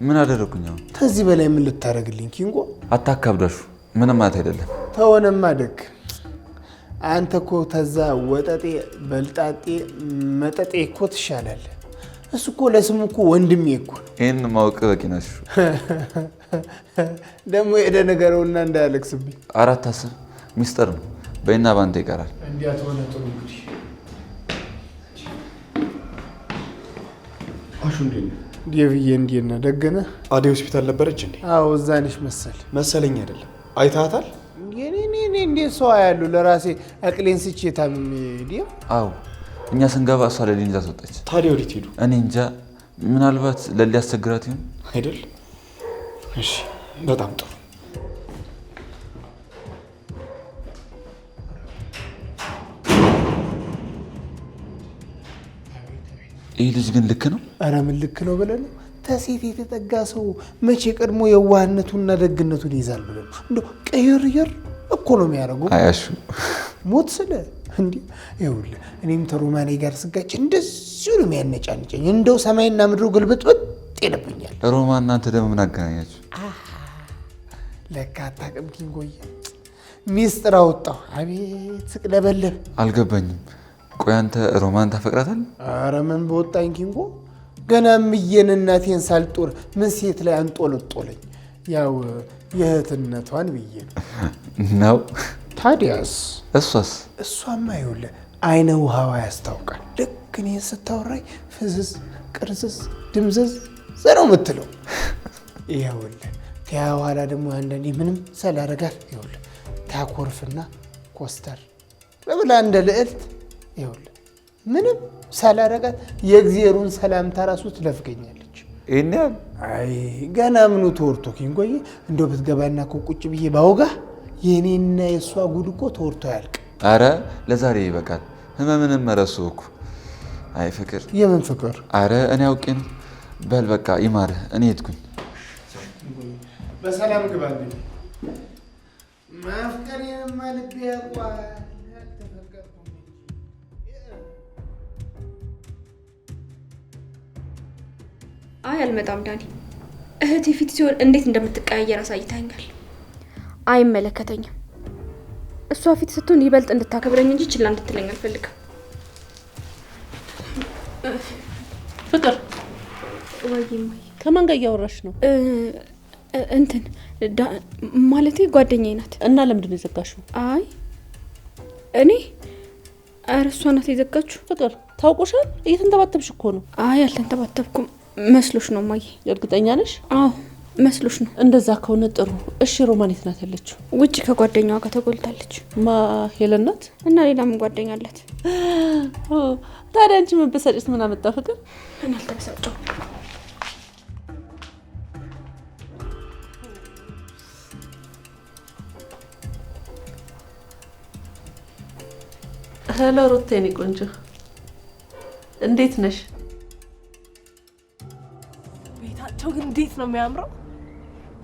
ምን አደረኩኝ? አሁን ከዚህ በላይ ምን ልታደርግልኝ ኪንጎ? አታካብዳሹ። ምንም ማለት አይደለም። ተሆነማ ደግ አንተ እኮ ተዛ ወጠጤ በልጣጤ መጠጤ እኮ ትሻላለህ። እሱ እኮ ለስሙ እኮ ወንድሜ እኮ ነው። ይህን ማወቅ በቂ ነው። ደግሞ ሄደ ነገረውና እንዳያለቅስብኝ። አራት አስብ፣ ሚስጥር ነው። በይና ባንተ ይቀራል። እንዲያት ሆነ ጥሩ። እንግዲህ አሹ እንዴት ነው? ዴቪዬ እንዴት ነህ? ደግ ነህ? አደይ ሆስፒታል ነበረች እንዴ? አዎ እዛ ነሽ መሰለኝ። አይደለም አይታታል? እንዴት ሰው ያሉ ለራሴ አቅሌን ስቼ ታምሜ ዲያ። አዎ እኛ ስንገባ እሷ ለሊን ይዛ ወጣች። ታዲያ ወዴት ሄዱ? እኔ እንጃ። ምናልባት ለሊ ያስቸግራት ይሆን አይደል? እሺ በጣም ጥሩ። ይህ ልጅ ግን ልክ ነው? ኧረ ምን ልክ ነው ብለህ ነው? ተሴት የተጠጋ ሰው መቼ ቀድሞ የዋህነቱንና ደግነቱን ይዛል ብለህ ነው? እንደው ቀይር እኮ ነው የሚያደርገው። አያሹ ሞት ስለ እንዴ ይኸውልህ፣ እኔም ተሮማኔ ጋር ስጋጭ እንደዚሁ ነው የሚያነጫንጨኝ። እንደው ሰማይና ምድሩ ግልብጥብጥ ይልብኛል። ሮማ እናንተ ደግሞ ምን አገናኛችሁ? ለካ አታውቅም ኪንጎዬ፣ ሚስጥር አወጣሁ። አቤት ስቅለበለብ። አልገባኝም። ቆይ አንተ ሮማን ታፈቅራታለህ? ኧረ ምን በወጣኝ ኪንጎ፣ ገና እምዬን እናቴን ሳልጦር ምን ሴት ላይ አንጦለጦለኝ። ያው የእህትነቷን ብዬ ነው። ታዲያስ? እሷማ ይኸውልህ አይነ ውሃዋ ያስታውቃል። ልክ እኔን ስታወራኝ ፍዝዝ ቅርዝዝ ድምዝዝ ነው የምትለው። ይኸውልህ ከያ በኋላ ደግሞ አንዳንዴ ምንም ሳላረጋት ይኸውልህ ታኮርፍና ኮስተር በብላ እንደ ልዕልት ይኸውልህ ምንም ሳላረጋት የእግዚአብሔሩን ሰላምታ ራሱ ትለፍገኛለች። አይ ገና ምኑ ተወርቶ ኪንጎዬ፣ እንደው ብትገባና እኮ ቁጭ ብዬ ባውጋ የኔና የእሷ ጉድ እኮ ተወርቶ ያልቅ። አረ ለዛሬ ይበቃል። ህመምንም መረሱ እኮ። አይ ፍቅር። የምን ፍቅር? አረ እኔ አውቄ ነው። በል በቃ ይማርህ። እኔ ሄድኩኝ። በሰላም ግባልኝ። ማፍቀሬንማ ልቤ ያውቋል። አይ አልመጣም ዳኒ። እህቴ ፊት ሲሆን እንዴት እንደምትቀያየር አሳይታኛል። አይመለከተኝም። እሷ ፊት ስትሆን ይበልጥ እንድታከብረኝ እንጂ ችላ እንድትለኝ አልፈልግም። ፍቅር ወይዬ ከማን ጋር እያወራሽ ነው? እንትን ማለቴ ጓደኛዬ ናት። እና ለምንድን ነው የዘጋሽው? አይ እኔ ኧረ እሷ ናት የዘጋችው። ፍቅር ታውቆሻል? እየተንተባተብሽ እኮ ነው። አይ አልተንተባተብኩም። መስሎሽ ነው ማየ? እርግጠኛ ነሽ? አዎ መስሎሽ ነው። እንደዛ ከሆነ ጥሩ። እሺ ሮማን የት ናት ያለችው? ውጭ ከጓደኛዋ ጋር ተጎልታለች። ማ ሄለን ናት? እና ሌላ ምን ጓደኛ አላት? ታዲያ አንቺ መበሳጨት ምን አመጣ? ፍቅር እኔ አልተበሳጨሁም። ሄሎ ሩቴ፣ የኔ ቆንጆ እንዴት ነሽ? ቤታቸው ግን እንዴት ነው የሚያምረው!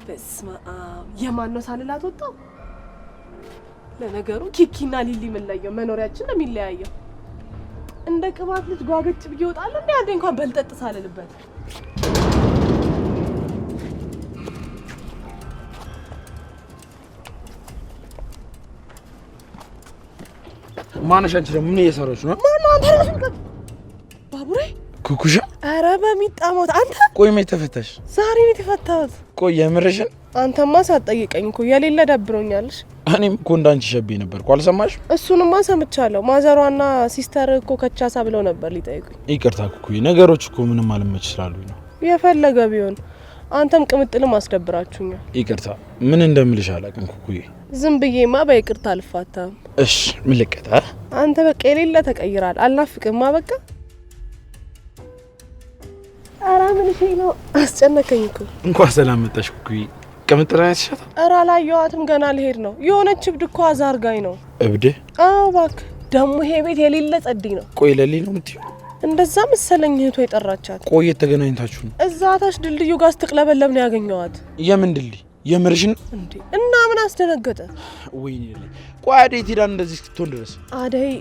በስመ አብ! የማን ነው ሳልላት ወጣው። ለነገሩ ኪኪና ሊሊ ምን ለየው? መኖሪያችን ነው የሚለያየው። እንደ ቅባት ልጅ ጓገጭ ብዬ እወጣለሁ እንዴ? አንዴ እንኳን በልጠጥ ሳልልበት። ማነሽ አንቺ ደግሞ ምን እየሰራሽ ነው? ማን አንተ ራስህ ባቡሬ ኩኩሻ ኧረ በሚጣሞት አንተ ቆይ መች ተፈታሽ? ዛሬ ነው የተፈታሁት። ቆይ የምርሽን? አንተማ ሳትጠይቀኝ እኮ የሌለ ደብሮኛልሽ። እኔም እኮ እንዳንቺ ሸቤ ነበርኩ አልሰማሽ? እሱንማ ሰምቻለሁ። ማዘሯና ሲስተር እኮ ከቻሳ ብለው ነበር ሊጠይቁኝ። ይቅርታ ኩኩዬ፣ ነገሮች እኮ ምንም አልመች ስላሉኝ ነው። የፈለገ ቢሆን አንተም ቅምጥልም አስደብራችሁኛል። ይቅርታ ምን እንደምልሽ አላውቅም ኩኩዬ። ዝም ብዬማ በይቅርታ አልፋታም። እሺ ምን ልቀጣ? አንተ በቃ የሌለ ተቀይራል። አልናፍቅማ በቃ። ኧረ ምን ነው አስጨነቀኝ እኮ። እንኳን ሰላም መጣሽ ኩኩዬ። ቅምጥል አይተሻታል? ኧረ አላየኋትም፣ ገና ልሄድ ነው። የሆነች እብድ እኮ አዛርጋኝ ነው። እብድ? አዎ እባክህ። ደግሞ ይሄ ቤት የሌለ ጸዲ ነው። ቆይ ለሊ ነው የምትይው? እንደዛ መሰለኝ እህቷ የጠራቻት። ቆይ ተገናኝታችሁ ነው? እዛ ታች ድልድዩ ጋር ስትቅለበለብ ነው ያገኘኋት። የምን ድልድይ? የምርሽን እንዴ? እና ምን አስደነገጠ? ወይኔ ለሊ። ቆይ አደይ ትሄዳ እንደዚህ ስትሆን ድረስ? አደይ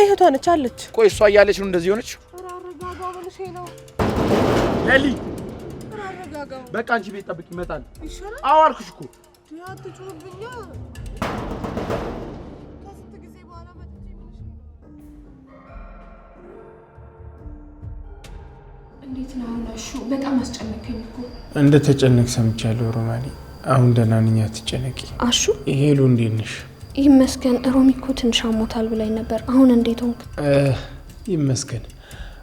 እህቷ ነች አለች። ቆይ እሷ እያለች ነው እንደዚህ ሆነች? አረጋጋ ብለሽ ነው ለሊ። አረጋጋ በቃ አንቺ ቤት ጠብቂ፣ ይመጣል። ይሻላል። አዎ አልኩሽ እኮ። አትጩህብኛ። ከስንት ጊዜ በኋላ መጥቼ እንዴት ነው አሹ? በጣም አስጨነቀኝ እኮ። እንደ ተጨነቅ ሰምቻለሁ ሮማኒ። አሁን ደህና ነኝ፣ አትጨነቂ። አሹ ሄሉ እንዴት ነሽ? ይመስገን። ሮሚ እኮ ትንሽ አሞታል ብላኝ ነበር። አሁን እንዴት ሆንክ? ይመስገን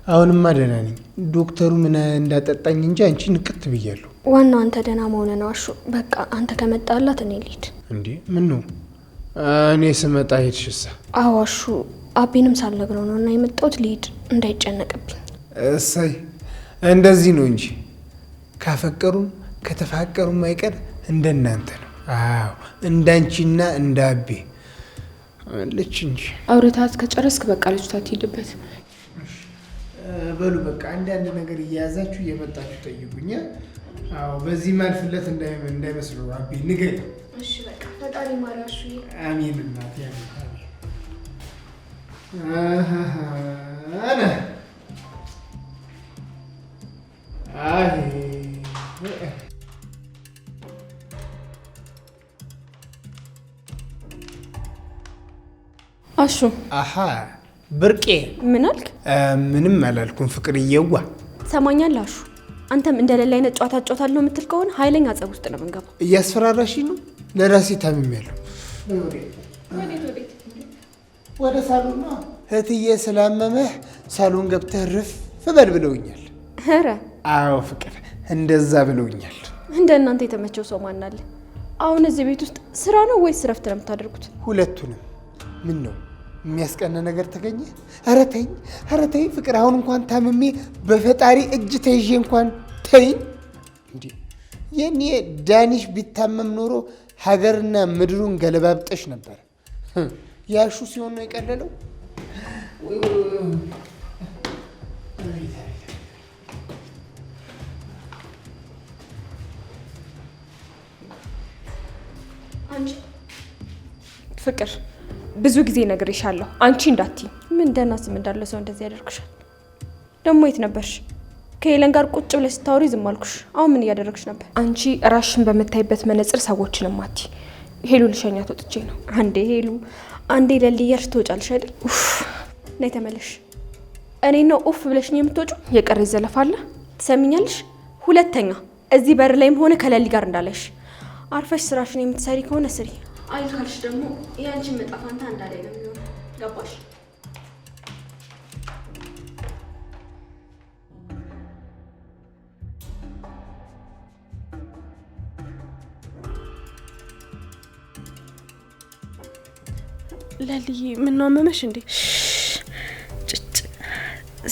አሁንማ ደህና ነኝ። ዶክተሩ ምን እንዳጠጣኝ እንጂ አንቺ ንቅት ብያለሁ። ዋናው አንተ ደህና መሆን ነው አሹ። በቃ አንተ ከመጣላት እኔ ልሂድ። እንዴ ምን ነው? እኔ ስመጣ ሄድሽሳ? አዎ አሹ፣ አቤንም ሳልነግረው ነው እና የመጣሁት። ልሂድ እንዳይጨነቅብኝ። እሰይ እንደዚህ ነው እንጂ ካፈቀሩም ከተፋቀሩም አይቀር እንደናንተ ነው። አዎ እንዳንቺና እንዳቤ ልጅ እንጂ አውርታት ከጨረስክ በቃ ልጅቷ ትሄድበት። በሉ በቃ አንዳንድ ነገር እየያዛችሁ እየመጣችሁ ጠይቁኛ። አዎ በዚህ ማልፍለት እንዳይመስለው አቤ ንገሪ። እሺ በቃ ፈጣሪ ማሪያሹ። አሜን እናት ያሜን። አና አሹ አሃ ብርቄ ምን አልክ? ምንም አላልኩም ፍቅርዬዋ። ሰማኛል አሹ፣ አንተም እንደሌላ አይነት ጨዋታ ጨዋታለሁ የምትል ከሆነ ኃይለኛ ጸብ ውስጥ ነው የምንገባው። እያስፈራራሽ ነው? ለራሴ ታምሜያለሁ። ወደ ሳሎን ነው እህትዬ፣ ስላመመህ ሳሎን ገብተህ ርፍ በል ብለውኛል። ኧረ አዎ ፍቅር እንደዛ ብለውኛል። እንደ እናንተ የተመቸው ሰው ማን አለ? አሁን እዚህ ቤት ውስጥ ስራ ነው ወይስ ረፍት ነው የምታደርጉት? ሁለቱንም። ምን ነው የሚያስቀና ነገር ተገኘ? ኧረ ተይኝ ፍቅር። አሁን እንኳን ታምሜ በፈጣሪ እጅ ተይዤ እንኳን ተይኝ። እንዴ የኔ ዳኒሽ ቢታመም ኖሮ ሀገርና ምድሩን ገለባብጠሽ ነበር። ያሹ ሲሆን ነው የቀለለው። አንቺ ፍቅር ብዙ ጊዜ ነግሬሻለሁ፣ አንቺ እንዳትዪ። ምን ደህና ስም እንዳለ ሰው እንደዚህ ያደርግሻል? ደግሞ የት ነበርሽ? ከሄለን ጋር ቁጭ ብለሽ ስታወሪ ዝም አልኩሽ። አሁን ምን እያደረግሽ ነበር? አንቺ ራሽን በምታይበት መነጽር ሰዎችን ማቲ። ሄሉ ልሸኛት ወጥቼ ነው። አንዴ ሄሉ አንዴ ለልያሽ ትወጫለሽ አይደል? ኡፍ ነይ ተመለሽ። እኔ ነው ኡፍ ብለሽ ነው የምትወጪው? የቀረሽ ዘለፋ አለ? ትሰሚኛለሽ? ሁለተኛ እዚህ በር ላይም ሆነ ከለሊ ጋር እንዳለሽ። አርፈሽ ስራሽን የምትሰሪ ከሆነ ስሪ። አይ ካልሽ ደግሞ ያንቺን መጣፋንታ እንዳላይ ነው የሚሆነው። ገባሽ? ለልዬ ምን ነው አመመሽ እንዴ? ጭጭ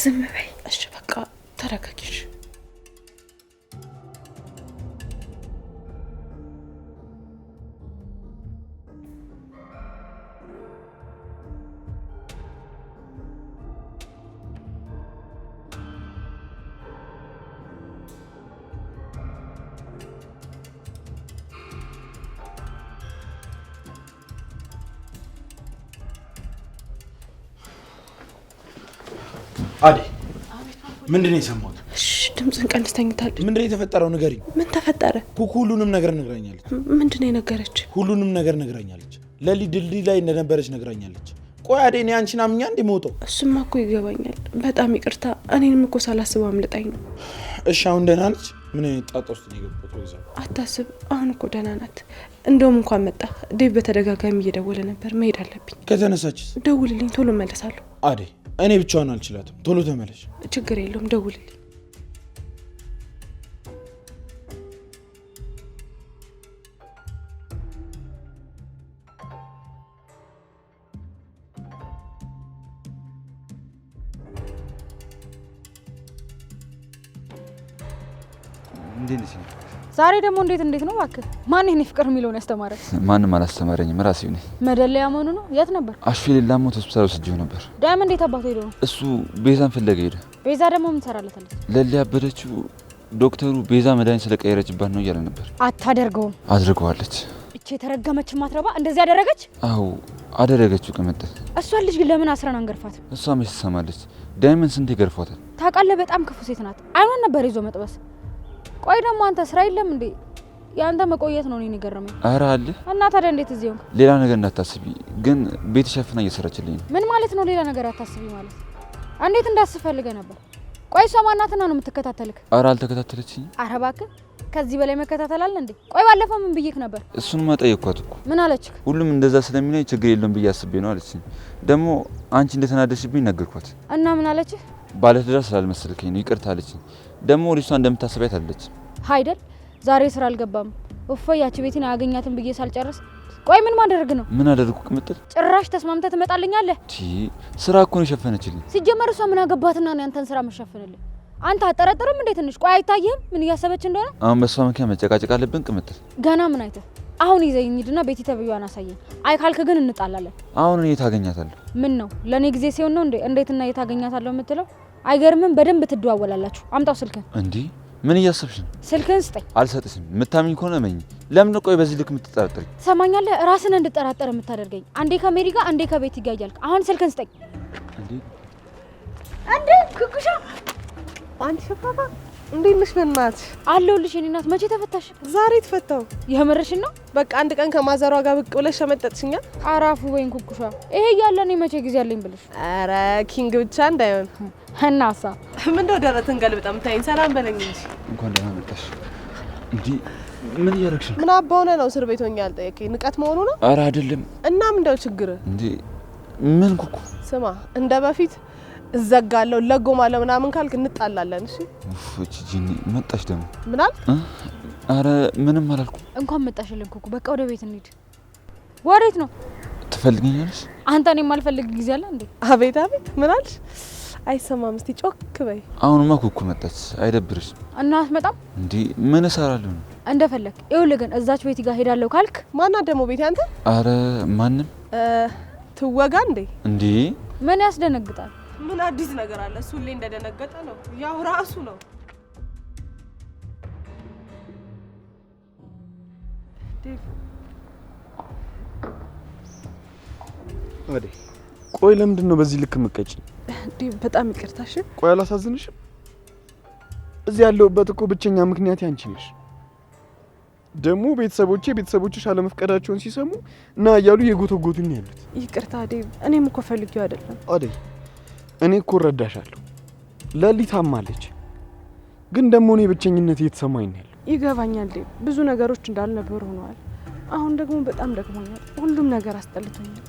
ዝም በይ እሺ። በቃ ተረጋጊሽ። አዴ ምንድነው የሰማሁት? እሺ ድምፅን ቀንስ፣ ተኝታለች። ምንድነው የተፈጠረው? ንገሪኝ። ምን ተፈጠረ? ኩኩ ሁሉንም ነገር ነግራኛለች። ምንድነው የነገረች? ሁሉንም ነገር ነግራኛለች። ለሊ ድልድይ ላይ እንደነበረች ነግራኛለች። ቆይ አዴ እኔ አንቺን አምኛ እንደሞተው እሱማ እኮ ይገባኛል። በጣም ይቅርታ። እኔንም እኮ ሳላስበው አምልጣኝ ነው። እሺ አሁን ደህና ነች? ምን ጣጣ ውስጥ ነው የገባሁት? ወይዛ አታስብ፣ አሁን እኮ ደህና ናት። እንደውም እንኳን መጣ ዴቭ በተደጋጋሚ እየደወለ ነበር። መሄድ አለብኝ። ከተነሳችስ? ደውልልኝ፣ ቶሎ እመለሳለሁ። አዴ እኔ ብቻዋን አልችላትም። ቶሎ ተመለሽ። ችግር የለውም፣ ደውልልኝ። ዛሬ ደግሞ እንዴት ነው እባክህ? ማን ይሄን ፍቅር የሚለውን ያስተማረ? ማንም አላስተማረኝም፣ ራሴው ነኝ። መደለያ መሆኑ ነው። የት ነበር? አሽፊል ላሞት ሆስፒታል ወስጄው ነበር። ዳይመንድ እንዴት አባቱ ሄዶ ነው? እሱ ቤዛን ፍለጋ ሄደ። ቤዛ ደግሞ ምን ትሰራለታለች? ለሊ ያበደችው ዶክተሩ ቤዛ መድኃኒት ስለቀየረችባት ነው እያለ ነበር። አታደርገውም። አድርገዋለች። እቺ የተረገመች ማትረባ እንደዚህ ያደረገች? አዎ አደረገችው። ቅምጥል እሷን ልጅ ግን ለምን አስረን አንገርፋት? እሷ ምን ትሰማለች? ዳይመንድ ስንት ይገርፏታል? ታውቃለህ፣ በጣም ክፉ ሴት ናት። አይኗን ነበር ይዞ መጥበስ። ቆይ ደግሞ አንተ ስራ የለም እንዴ? ያንተ መቆየት ነው እኔን የገረመኝ። ኧረ አለ። እና ታዲያ እንዴት እዚህ ሆንክ? ሌላ ነገር እንዳታስቢ፣ ግን ቤት ሸፍና እየሰራችልኝ ነው። ምን ማለት ነው ሌላ ነገር አታስቢ ማለት? እንዴት እንዳስፈልገ ነበር? ቆይ እሷ ማናትና ነው የምትከታተልክ? ኧረ አልተከታተለችኝ። ኧረ እባክህ ከዚህ በላይ መከታተል አለ እንዴ? ቆይ ባለፈው ምን ብዬክ ነበር? እሱንማ ጠየኳት እኮ። ምን አለች? ሁሉም እንደዛ ስለሚለኝ ችግር የለም ብዬ አስቤ ነው አለችኝ። ደግሞ አንቺ እንደተናደሽብኝ ነገርኳት። እና ምን አለች? ባለትዳር ስላልመሰልከኝ ነው ይቅርታ አለችኝ። ደግሞ ልጅቷ እንደምታስቢያት አለች አይደል? ዛሬ ስራ አልገባም። እፎይ ያቺ ቤትን አያገኛትም ብዬ ሳልጨርስ ቆይ ምን ማድረግ ነው? ምን አደረኩ? ቅምጥል ጭራሽ ተስማምተህ ትመጣልኛለህ? ስራ እኮ ነው የሸፈነችልኝ። ሲጀመር እሷ ምን አገባትና ነው ያንተን ስራ መሸፈንልህ? አንተ አጠረጥርም እንዴ ትንሽ? ቆይ አይታየህም ምን እያሰበች እንደሆነ? አሁን በሷ ምክንያት መጨቃጨቅ አለብን? ቅምጥል ገና ምን አይተህ? አሁን ይዘኝ ሂድና ቤቲ ተብዩዋን አሳየኝ። አይ ካልክ ግን እንጣላለን። አሁን እኔ ታገኛታለሁ። ምን ነው ለኔ ጊዜ ሲሆን ነው እንዴ እንዴትና የታገኛታለሁ የምትለው? አይገርምም? በደንብ ትደዋወላላችሁ። አምጣው ስልክን። እንዴ ምን እያሰብሽ ነው? ስልክን ስጠኝ። አልሰጥሽም። የምታምኝ ከሆነ መኝ። ለምን ቆይ በዚህ ልክ የምትጠራጠሪ? ሰማኛለህ? ራስን እንድጠራጠር የምታደርገኝ አንዴ ከሜሪ ጋር አንዴ ከቤቲ ጋር እያልክ አሁን ስልክን ስጠኝ። እንዴ ኩኩሻ አንቺ ሸፋፋ እንዴት ነሽ? በእናትሽ አለሁልሽ የኔ እናት። መቼ ተፈታሽ? ዛሬ ተፈታው። የምርሽን ነው? በቃ አንድ ቀን ከማዘሯ ጋር ብቅ ብለሽ ሸመጠጥሽኛ። አራፉ ወይን ኩኩሻ፣ ይሄ እያለ እኔ መቼ ጊዜ አለኝ ብለሽ? ኧረ ኪንግ ብቻ እንዳይሆን። እናሳ ምንድነው ደረትን ገልብጠም ታይኝ? ሰላም በለኝ እንጂ። እንኳን ደህና መጣሽ። እንዴ ምን እያደረግሽ ነው? ምን አባውነ ነው እስር ቤት ሆኜ ያልጠየቀኝ? ንቀት መሆኑ ነው? ኧረ አይደለም። እና ምንድነው ችግር? እንዴ ምን ኩኩ፣ ስማ እንደ በፊት እዘጋለሁ ለጎማለሁ ምናምን ካልክ እንጣላለን። እሺ እቺ ጂኒ መጣሽ ደግሞ። ምን አልክ? ኧረ ምንም አላልኩም። እንኳን መጣሽልኝ ኩኩ። በቃ ወደ ቤት እንሂድ። ወዴት ነው? ትፈልጊኛለሽ? አንተ እኔ የማልፈልግ ጊዜ አለ እንዴ? አቤት አቤት። ምን አልሽ? አይሰማም። እስቲ ጮክ በይ። አሁንማ ኩኩ መጣች። አይደብርሽ? እና አትመጣም እንዴ? ምን እሰራለሁ? እንደፈለክ። ይኸውልህ ግን እዛች ቤት ጋር ሄዳለሁ ካልክ ማናት ደግሞ ቤት አንተ? ኧረ ማንም ትወጋ እንዴ? እንዴ ምን ያስደነግጣል? ምን አዲስ ነገር አለ? እሱ ሁሌ እንደደነገጠ ነው። ያው ራሱ ነው። ወዴ ቆይ ለምንድን ነው በዚህ ልክ ምቀጭ? በጣም ይቅርታሽ። ቆይ አላሳዝንሽም? እዚህ ያለሁበት እኮ ብቸኛ ምክንያት አንቺ ነሽ። ደግሞ ቤተሰቦችሽ አለመፍቀዳቸውን ሲሰሙ እና እያሉ የጎተጎቱኝ ያሉት። ይቅርታ ዴቭ፣ እኔም እኮ ፈልጌው አይደለም። አደይ እኔ እኮ እረዳሻለሁ። ለሊ ታማለች፣ ግን ደግሞ እኔ ብቸኝነት እየተሰማኝ ነው ያለው። ይገባኛል ዴቭ፣ ብዙ ነገሮች እንዳልነበሩ ሆነዋል። አሁን ደግሞ በጣም ደክሞኛል። ሁሉም ነገር አስጠልቶኛል።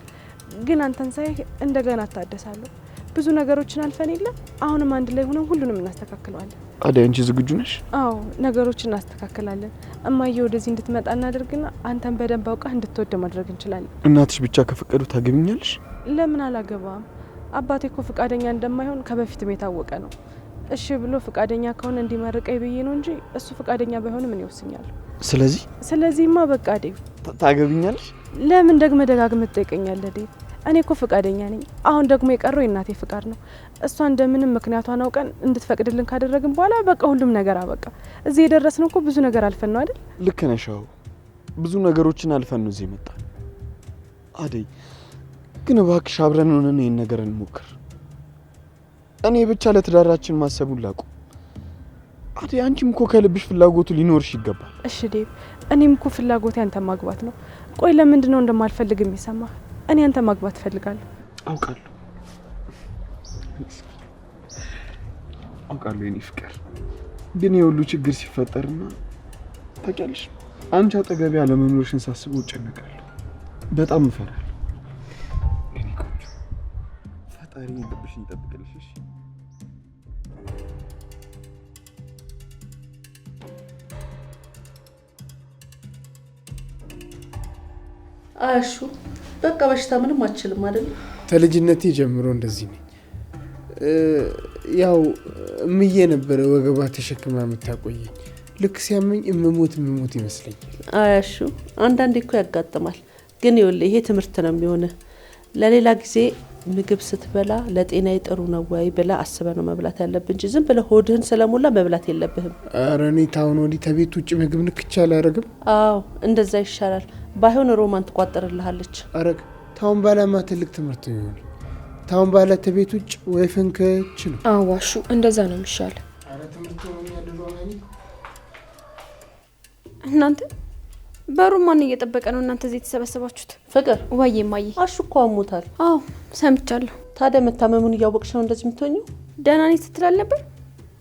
ግን አንተን ሳይ እንደገና እታደሳለሁ። ብዙ ነገሮችን አልፈን የለም አሁንም አንድ ላይ ሆነን ሁሉንም እናስተካክለዋለን። አደይ አንቺ ዝግጁ ነሽ? አዎ ነገሮችን እናስተካክላለን። እማዬ ወደዚህ እንድትመጣ እናደርግና አንተን በደንብ አውቃ እንድትወድ ማድረግ እንችላለን። እናትሽ ብቻ ከፈቀዱ ታገቢኛለሽ? ለምን አላገባም? አባቴ እኮ ፍቃደኛ እንደማይሆን ከበፊትም የታወቀ ነው። እሺ ብሎ ፍቃደኛ ከሆነ እንዲመርቀኝ ብዬ ነው እንጂ እሱ ፍቃደኛ ባይሆንም ምን ይወስኛል? ስለዚህማ በቃ ዴቭ ታገቢኛለሽ? ለምን ደግመህ ደጋግመህ ትጠይቀኛለህ ዴቭ? እኔ እኮ ፍቃደኛ ነኝ። አሁን ደግሞ የቀረው የእናቴ ፍቃድ ነው። እሷ እንደምንም ምክንያቷን አውቀን እንድትፈቅድልን ካደረግን በኋላ በቃ ሁሉም ነገር አበቃ። እዚህ የደረስነው እኮ ብዙ ነገር አልፈን ነው አይደል? ልክ ነሽ። አዎ ብዙ ነገሮችን አልፈን ነው እዚህ የመጣን። አደይ ግን እባክሽ አብረን ሆነን ይሄን ነገር እንሞክር። እኔ ብቻ ለትዳራችን ማሰቡን ላቁም። አደይ አንቺም እኮ ከልብሽ ፍላጎቱ ሊኖርሽ ይገባል። እሺ ዴቭ፣ እኔም እኮ ፍላጎቴ አንተ ማግባት ነው። ቆይ ለምንድን ነው እንደማልፈልግ የሚሰማ? እኔ አንተ ማግባት እፈልጋለሁ። አውቃለሁ የኔ ፍቅር፣ ግን የሁሉ ችግር ሲፈጠርና ታውቂያለሽ አንቺ አጠገቤ አለመኖርሽን ሳስበው እጨነቃለሁ። በጣም እፈራለሁ። የኔ ቆንጆ ፈጣሪ ልብሽን ይጠብቅልሽ። እሺ አሹ በቃ በሽታ ምንም አትችልም አይደል? ከልጅነቴ ጀምሮ እንደዚህ ነኝ። ያው እምዬ ነበረ ወገባ ተሸክማ የምታቆየኝ። ልክ ሲያመኝ እምሞት ይመስለኛል። አያሹ አንዳንዴ እኮ ያጋጥማል። ግን ይኸውልህ ይሄ ትምህርት ነው የሚሆንህ። ለሌላ ጊዜ ምግብ ስትበላ ለጤና ጥሩ ነው ወይ ብለህ አስበህ ነው መብላት ያለብህ እንጂ ዝም ብለህ ሆድህን ስለሞላ መብላት የለብህም። ኧረ እኔ ታውን ወዲህ ከቤት ውጭ ምግብ ንክቻ አላረግም። አዎ እንደዛ ይሻላል። ባይሆን ሮማን ትቋጥርልሃለች። አረግ ታውን ባላማ ትልቅ ትምህርት ይሆን። ታውን ባላ ከቤት ውጭ ወይ ፈንከች ነው። አዋሹ እንደዛ ነው የሚሻል። አረ ትምህርት ነው የሚያደርገው ማለት እናንተ በሮማን እየጠበቀ ነው። እናንተ እዚህ የተሰበሰባችሁት? ፍቅር ወይ ማዬ አሹ እኮ አሞታል። አዎ ሰምቻለሁ። ታዲያ መታመሙን እያወቅሽ ነው እንደዚህ የምትሆኚው? ደህና ነኝ ስትል ነበር።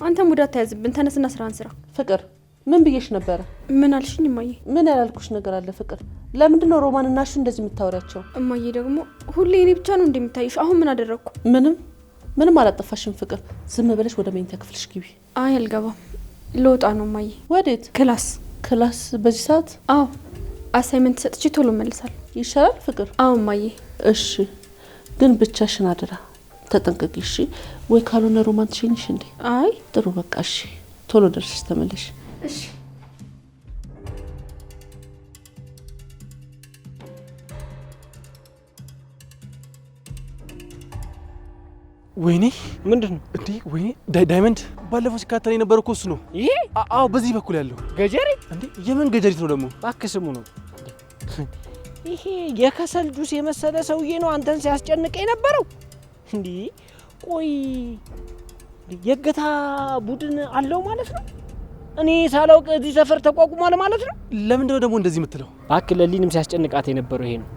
አንተ ሙዳት ተያዝብን። ተነስና ስራን ስራ። ፍቅር ምን ብዬሽ ነበረ? ምን አልሽኝ እማዬ? ምን ያላልኩሽ ነገር አለ ፍቅር? ለምንድን ነው ሮማን እና አሹ እንደዚህ የምታወሪያቸው? እማዬ ደግሞ ሁሌ እኔ ብቻ ነው እንደምታይሽ። አሁን ምን አደረግኩ? ምንም አላጠፋሽም ፍቅር። ዝም ብለሽ ወደ መኝታ ክፍልሽ ግቢ። አይ አልገባም። ልወጣ ነው እማዬ። ወዴት? ክላስ በዚህ ሰዓት? አዎ አሳይመንት ሰጥቼ ቶሎ እመልሳለሁ። ይሻላል ፍቅር? አዎ እማዬ። እሺ ግን ብቻሽን አደራ ተጠንቀቂ እሺ። ወይ ካልሆነ ሮማን ትሸኝሽ እንዴ? አይ ጥሩ በቃ እሺ። ቶሎ ደርሰሽ ተመለሽ። እሺ ወይኔ ምንድነው እንዴ? ወይኔ ዳይመንድ ባለፈው ሲካተል የነበረው እኮ እሱ ነው። ይሄ? አዎ በዚህ በኩል ያለው ገጀሪ። እንዴ የምን ገጀሪት ነው ደግሞ? እባክህ ስሙ ነው። ይሄ የከሰል ጁስ የመሰለ ሰውዬ ነው አንተን ሲያስጨንቅ የነበረው። እንዴ ቆይ የገታ ቡድን አለው ማለት ነው? እኔ ሳላውቅ እዚህ ሰፈር ተቋቁሟል ማለት ነው? ለምንድነው ደግሞ እንደዚህ የምትለው? እባክህ ለሊንም ሲያስጨንቃት የነበረው ይሄ ነው።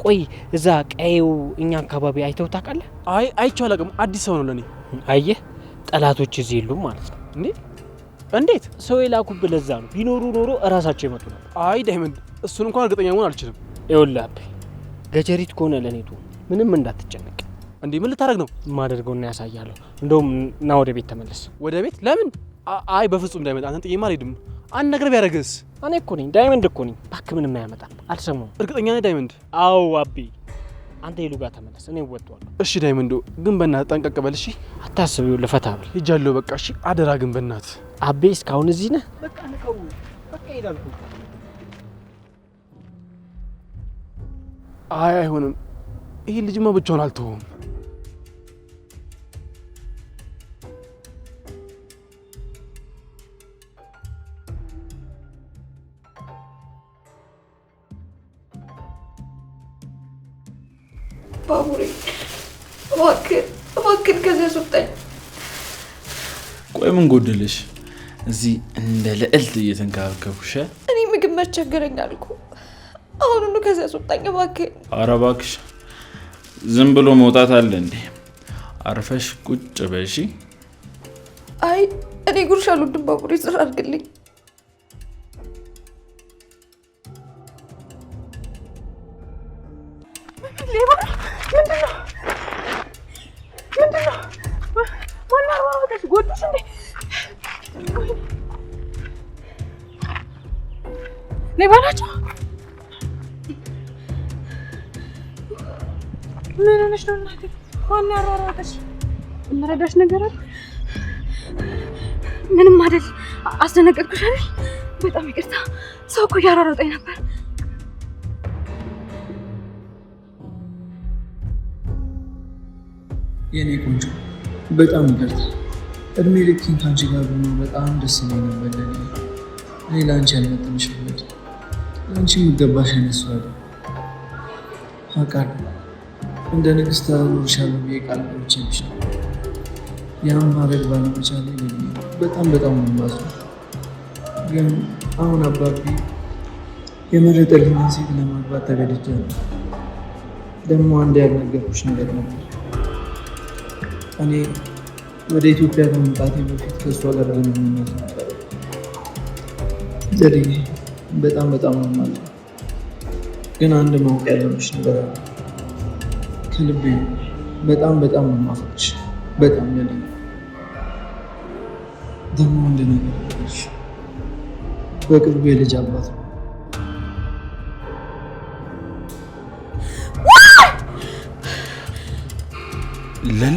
ቆይ እዛ ቀዬው እኛ አካባቢ አይተው ታውቃለህ? አይ አይቼው አላውቅም። አዲስ ሰው ነው ለኔ። አየህ ጠላቶች እዚህ የሉም ማለት ነው። እንዴ እንዴት? ሰው የላኩብህ ለዛ ነው። ቢኖሩ ኖሮ እራሳቸው ይመጡ ነበር። አይ ዳይመንድ እሱን እንኳን እርግጠኛ መሆን አልችልም። ይኸውልህ አቤ ገጀሪት ከሆነ ለኔቱ ምንም እንዳትጨነቅ። እንዴ ምን ልታረግ ነው? የማደርገውና ያሳያለሁ። እንደውም ና ወደ ቤት ተመለስ። ወደ ቤት? ለምን? አይ በፍጹም ዳይመንድ አንተን ጥዬማ አልሄድም። አንድ ነገር ቢያደርግስ? እኔ እኮ ነኝ ዳይመንድ እኮ ነኝ። እባክህ ምንም አያመጣም። አልሰማሁም። እርግጠኛ ነህ ዳይመንድ? አዎ አቤ አንተ ይሉ ጋር ተመለስ። እኔ ወጥቷለሁ። እሺ ዳይመንዶ ግን በእናትህ ጠንቀቅ በል እሺ። አታስብ። ይኸውልህ ፈታ ብል ሂጃለሁ በቃ እሺ። አደራ ግን በእናትህ አቤ እስካሁን እዚህ ነህ? በቃ ንቀው በቃ ሄዳልኩ። አይ አይሆንም። ይሄ ልጅማ ብቻውን አልተወውም። ባቡሬ እባክህ ከዚያ አስወጣኝ። ቆይ ምን ጎደለሽ? እዚህ እንደ ልዕልት እየተንከባከቡሽ። እኔ ምግብ መቸገረኝ አልኩ። አሁኑኑ ከዚያ አስወጣኝ እባክህ። ኧረ እባክሽ ዝም ብሎ መውጣት አለ እንዴ? አርፈሽ ቁጭ በይ እሺ። አይ እኔ ጉርሻ አልወድም ባቡሬ፣ ስራ አድርግልኝ። ሌባ ናቸው። ምን ሆነሽ ነው እናቴ? ማን ያሯሯጠሽ? የምረዳሽ ነገር አለ? ምንም አይደል። አስደነገጥኩሽ አይደል? በጣም ይቅርታ። ሰው እኮ እያሯሯጠኝ ነበር። የኔ ቆንጆ በጣም ይቅርታ። እድሜ ልኬን ካንቺ ጋር ብሆን በጣም ደስ ይለኝ ነበር። እኔ ለአንቺ ያልመጥንሽ ብለድ ለአንቺ የሚገባሽ አይነት ሰው አይደል። አውቃለሁ እንደ ንግስት አኖርሻለሁ ብዬ ቃል ገብቼልሽ ነው። ያን ማድረግ ባለመቻሌ በጣም ነው የማዝነው። ግን አሁን አባቢ የመረጠልኝን ሴት ለማግባት ተገድጃለሁ። ደግሞ አንድ ያልነገርኩሽ ነገር ነበር። እኔ ወደ ኢትዮጵያ ከመምጣቴ በፊት ከእሷ ጋር ግንኙነት ነበር። ዘዴ በጣም ነው ማለት ነው። ግን አንድ ማወቅ ያለብሽ ነገር አለ። ከልቤ በጣም ነው የማፈቅርሽ። በጣም ዘዴ ደግሞ አንድ ነገር አለሽ። በቅርቡ የልጅ አባት ነው። ለሊ